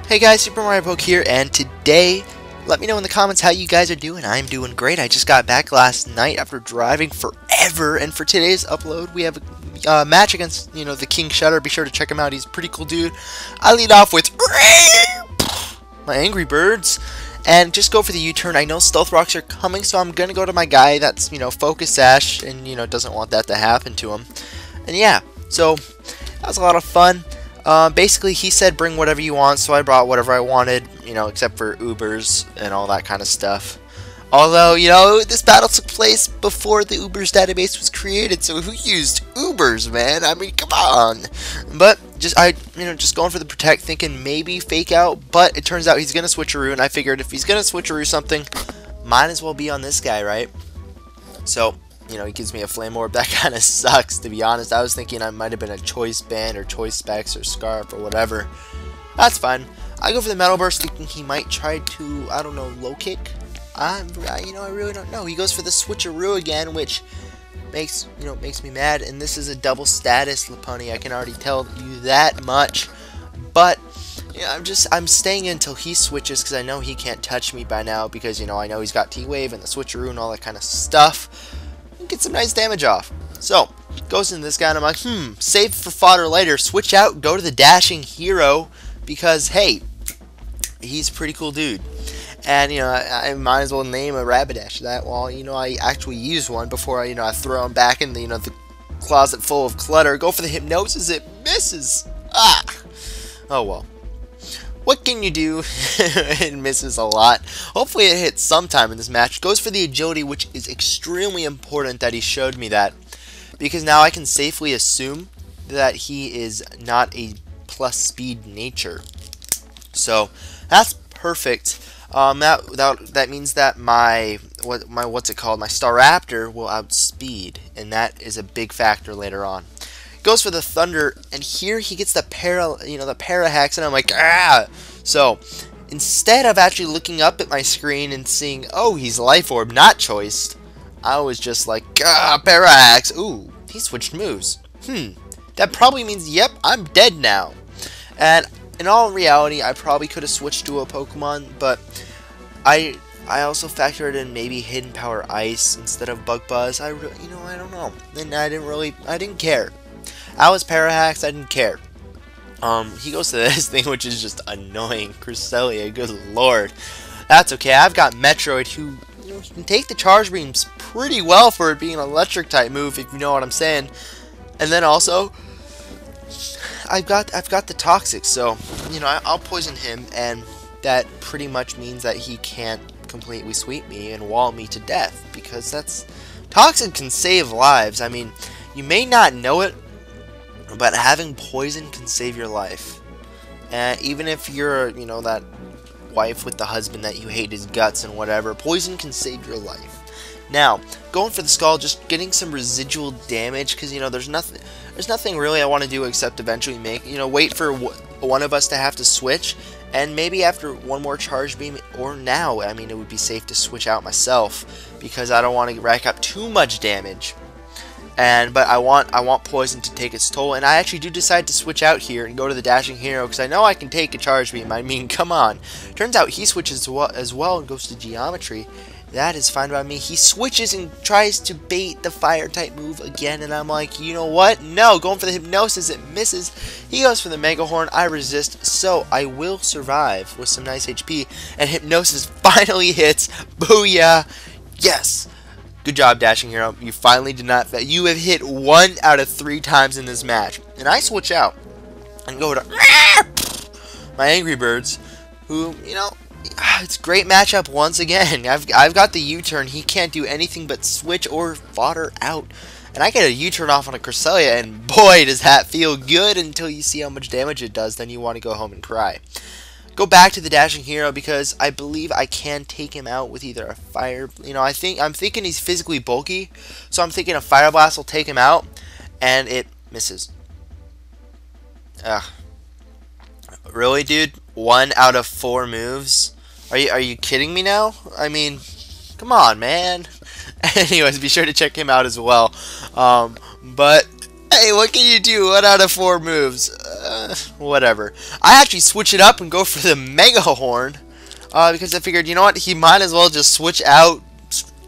Hey guys, SuperMarioPoke here, and today, let me know in the comments how you guys are doing. I'm doing great. I just got back last night after driving forever, and for today's upload, we have a match against, TheKingShutter. Be sure to check him out. He's a pretty cool dude. I lead off with my Angry Birds, and just go for the U-turn. I know stealth rocks are coming, so I'm gonna go to my guy that's, Focus Sash, and, doesn't want that to happen to him. And yeah, so, that was a lot of fun. Basically, he said bring whatever you want, so I brought whatever I wanted, except for Ubers and all that kind of stuff. Although, this battle took place before the Ubers database was created, so who used Ubers, man? I mean, come on. But just going for the protect, thinking maybe fake out, but it turns out he's gonna switcheroo, and I figured if he's gonna switcheroo something, might as well be on this guy, right? So, he gives me a flame orb. That kind of sucks, to be honest. I was thinking I might have been a choice band or choice specs or scarf or whatever. That's fine. I go for the metal burst, thinking he might try to, I don't know, low kick. I really don't know. He goes for the switcheroo again, which makes me mad. And this is a double status, Laponi. I can already tell you that much. But I'm staying until he switches because I know he can't touch me by now because I know he's got T-Wave and the switcheroo and all that kind of stuff. Get some nice damage off. So, goes into this guy and I'm like, save for fodder later, switch out, go to the dashing hero, because, hey, he's a pretty cool dude. And, I might as well name a Rapidash that while, I actually use one before I throw him back in the, the closet full of clutter. Go for the hypnosis, it misses. Ah! Oh, well. What can you do? It misses a lot. Hopefully it hits sometime in this match. Goes for the agility, which is extremely important that he showed me that. Because now I can safely assume that he is not a plus speed nature. So that's perfect. That means that my Staraptor will outspeed, and that is a big factor later on. Goes for the thunder, and here he gets the para hacks, and I'm like, ah! So instead of actually looking up at my screen and seeing, oh, he's life orb, not choiced, I was just like, ah, para hacks. Ooh, he switched moves. That probably means, yep, I'm dead now. And in all reality, I probably could have switched to a Pokemon, but I also factored in maybe Hidden Power Ice instead of Bug Buzz. I don't know, and I didn't care. I was Parahax, I didn't care. He goes to this thing, which is just annoying. Cresselia, good lord. That's okay, I've got Metroid, who, he can take the Charge Beams pretty well for it being an electric type move, if you know what I'm saying. And then also, I've got the Toxic, so, I'll poison him, and that pretty much means that he can't completely sweep me and wall me to death, because Toxic can save lives. I mean, you may not know it, but having poison can save your life. Even if you're, that wife with the husband that you hate his guts and whatever, poison can save your life. Now, going for the skull, just getting some residual damage, because, there's nothing really I want to do except eventually wait for one of us to have to switch, and maybe after one more charge beam, or now, I mean, it would be safe to switch out myself, because I don't want to rack up too much damage. But I want poison to take its toll, and I actually do decide to switch out here and go to the dashing hero because I know I can take a charge beam. I mean, come on. Turns out he switches as well and goes to geometry. That is fine by me. He switches and tries to bait the fire type move again, and I'm like, you know what? No, going for the hypnosis, it misses. He goes for the mega horn. I resist, so I will survive with some nice HP, and hypnosis finally hits. Booyah! Yes. Good job, Dashing Hero. You finally did not fail. You have hit 1 out of 3 times in this match. And I switch out and go to my Angry Birds, who, it's a great matchup once again. I've got the U-turn. He can't do anything but switch or fodder out. And I get a U-turn off on a Cresselia, and boy, does that feel good until you see how much damage it does. Then you want to go home and cry. Go back to the dashing hero because I believe I can take him out with either a fire. I'm thinking he's physically bulky, so I'm thinking a fire blast will take him out, and it misses. Ugh. Really, dude? 1 out of 4 moves? Are you kidding me now? I mean, come on, man. Anyways, be sure to check him out as well. But hey, what can you do? 1 out of 4 moves. Whatever. I actually switch it up and go for the Mega Horn. Because I figured, you know what, he might as well just switch out.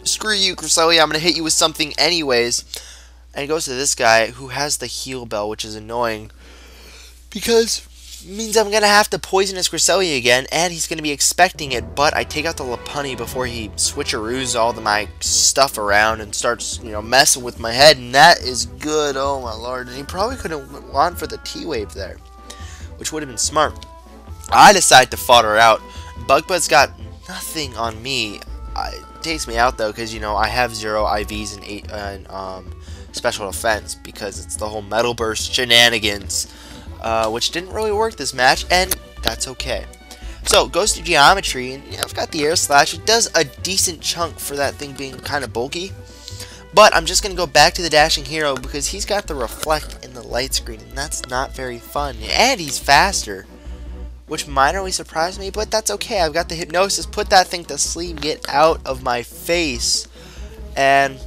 Screw you, Cresselia, I'm going to hit you with something anyways. And it goes to this guy who has the heal bell, which is annoying. Because it means I'm going to have to poison his Cresselia again, and he's going to be expecting it. But I take out the Lopunny before he switcheroos all my stuff around and starts, messing with my head. And that is good, oh my lord. And he probably could have gone for the T-Wave there, which would have been smart. I decide to fodder out. Bugbud's got nothing on me. It takes me out though, because I have 0 IVs and special defense because it's the whole Metal Burst shenanigans, which didn't really work this match, and that's okay. So it goes to Geometry, and I've got the Air Slash. It does a decent chunk for that thing being kind of bulky, but I'm just gonna go back to the Dashing Hero because he's got the Reflect in the Light Screen, and that's not very fun. And he's faster, which minorly surprised me, but that's okay. I've got the Hypnosis, put that thing to sleep, get out of my face, and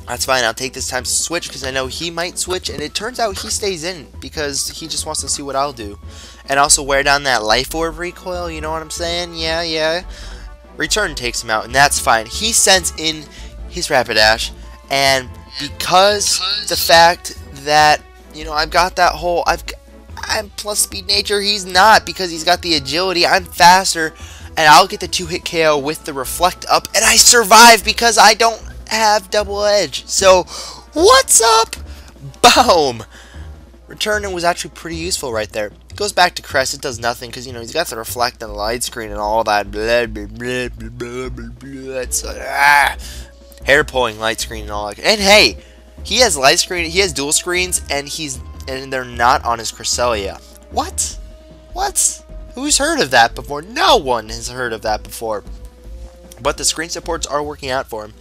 that's fine. I'll take this time to switch because I know he might switch, and it turns out he stays in because he just wants to see what I'll do. And also wear down that Life Orb recoil, you know what I'm saying? Yeah. Return takes him out, and that's fine. He sends in his Rapidash, and because the fact that, I've got that whole, I'm plus speed nature, he's not, because he's got the agility, I'm faster, and I'll get the 2-hit KO with the Reflect up, and I survive because I don't have double edge. So, what's up? Boom! Returning was actually pretty useful right there. It goes back to Crest, it does nothing, because, he's got the Reflect and the Light Screen and all that blah, blah, blah, blah, blah, blah. It's hair pulling Light Screen and all that. And hey, he has Light Screen, he has dual screens, and they're not on his Cresselia. What? Who's heard of that before? No one has heard of that before. But the screen supports are working out for him.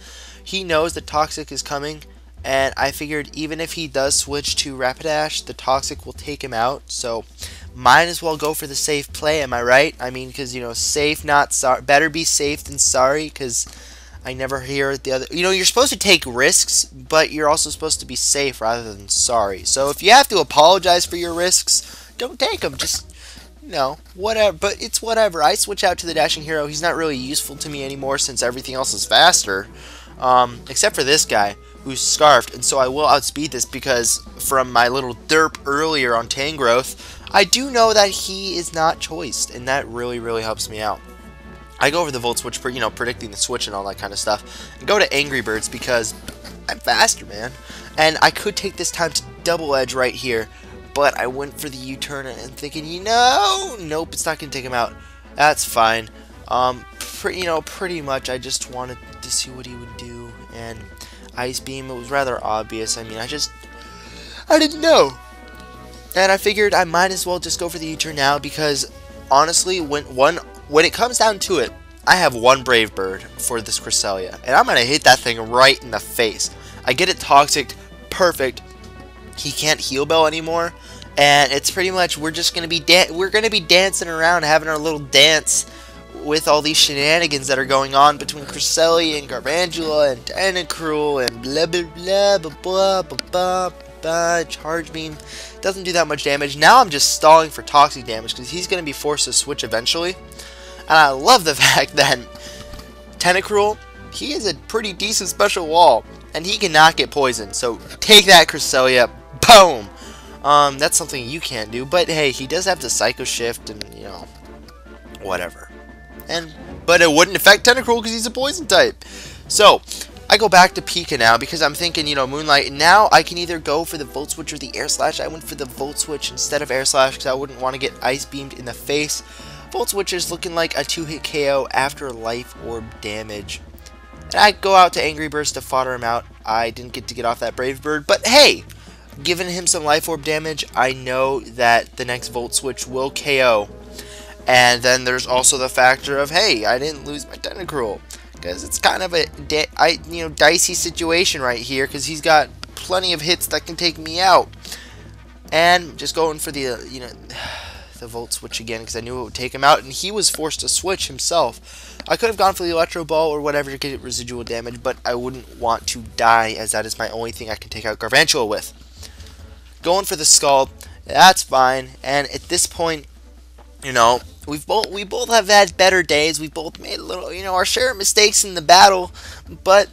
He knows the Toxic is coming, and I figured even if he does switch to Rapidash, the Toxic will take him out. So might as well go for the safe play, am I right? I mean, because, safe, not sorry. Better be safe than sorry, because I never hear the other. You're supposed to take risks, but you're also supposed to be safe rather than sorry. So if you have to apologize for your risks, don't take them. Just, whatever. But it's whatever. I switch out to the Dashing Hero. He's not really useful to me anymore since everything else is faster. Except for this guy, who's Scarfed. And so I will outspeed this because from my little derp earlier on Tangrowth, I do know that he is not choiced. And that really, really helps me out. I go over the Volt Switch, predicting the switch and all that kind of stuff. And go to Angry Birds because I'm faster, man. And I could take this time to double edge right here, but I went for the U-turn and thinking, nope, it's not going to take him out. That's fine. Pretty much I just wanted to see what he would do. And Ice Beam, it was rather obvious. I mean, I didn't know. And I figured I might as well just go for the U-turn now because, honestly, when it comes down to it, I have one Brave Bird for this Cresselia, and I'm going to hit that thing right in the face. I get it Toxic, perfect. He can't Heal Bell anymore, and it's pretty much we're going to be dancing around, having our little dance with all these shenanigans that are going on between Cresselia and Garvangula and Tentacruel and blah blah blah blah blah blah blah. Charge Beam doesn't do that much damage. Now I'm just stalling for Toxic damage because he's going to be forced to switch eventually. And I love the fact that Tentacruel, he is a pretty decent special wall, and he cannot get poisoned. So take that, Cresselia. Boom! That's something you can't do, but hey, he does have the Psycho Shift, and, whatever. But it wouldn't affect Tentacruel because he's a poison type. So, I go back to Pika now because I'm thinking, Moonlight, and now I can either go for the Volt Switch or the Air Slash. I went for the Volt Switch instead of Air Slash because I wouldn't want to get Ice Beamed in the face. Volt Switch is looking like a 2-hit KO after Life Orb damage. And I go out to Angry Burst to fodder him out. I didn't get to get off that Brave Bird, but hey! Giving him some Life Orb damage, I know that the next Volt Switch will KO. And then there's also the factor of, hey, I didn't lose my Tentacruel. Because it's kind of a dicey situation right here, because he's got plenty of hits that can take me out. And just going for the, the Volt Switch again, because I knew it would take him out, and he was forced to switch himself. I could have gone for the Electro Ball or whatever to get residual damage, but I wouldn't want to die, as that is my only thing I can take out Garvantula with. Going for the Scald, That's fine. And at this point, you know, we both have had better days. We both made a little, our share of mistakes in the battle, but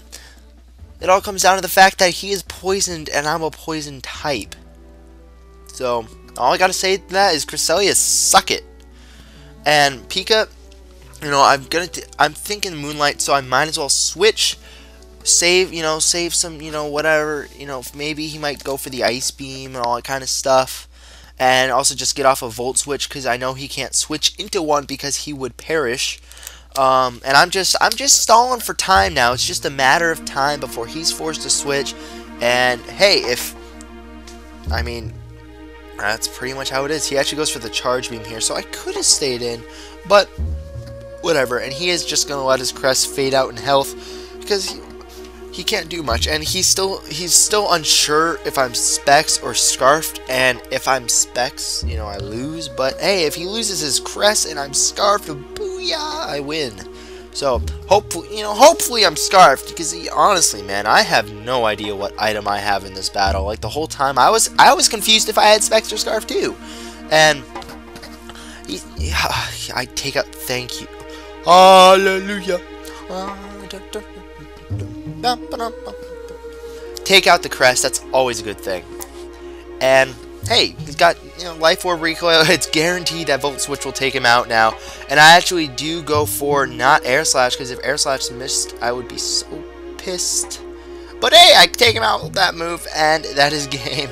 it all comes down to the fact that he is poisoned and I'm a poison type. So all I gotta say to that is, Cresselia, suck it. And Pika, I'm thinking Moonlight, so I might as well switch, save some, whatever, maybe he might go for the Ice Beam and all that kind of stuff. And also just get off a Volt Switch, because I know he can't switch into one because he would perish. And I'm just stalling for time now. It's just a matter of time before he's forced to switch. And hey, that's pretty much how it is. He actually goes for the Charge Beam here, so I could have stayed in, but whatever. And he is just gonna let his crest fade out in health because he can't do much, and he's still unsure if I'm Specs or Scarfed. And if I'm Specs, I lose. But hey, if he loses his crest and I'm Scarfed, booyah, I win. So hopefully I'm Scarfed, because honestly, man, I have no idea what item I have in this battle. Like the whole time, I was confused if I had Specs or Scarf too. And I take out. Thank you. Hallelujah. Take out the crest. That's always a good thing. And hey, he's got Life Orb recoil. It's guaranteed that Volt Switch will take him out now. And I actually do go for not Air Slash, because if Air Slash missed, I would be so pissed. But hey, I take him out with that move, and that is game.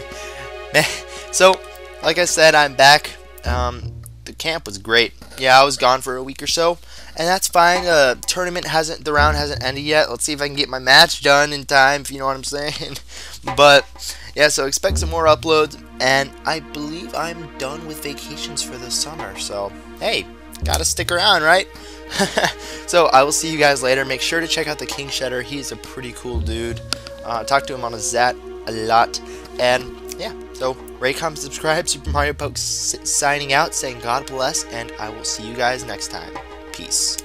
So, like I said, I'm back. The camp was great. Yeah, I was gone for a week or so, and that's fine. The round hasn't ended yet. Let's see if I can get my match done in time, if you know what I'm saying. But yeah, so expect some more uploads, and I believe I'm done with vacations for the summer. So hey, gotta stick around, right? So I will see you guys later. Make sure to check out TheKingShutter. He's a pretty cool dude. Talk to him on a Zat a lot, and yeah. So rate, comment, subscribe. SuperMarioPoke signing out, saying God bless, and I will see you guys next time. Peace.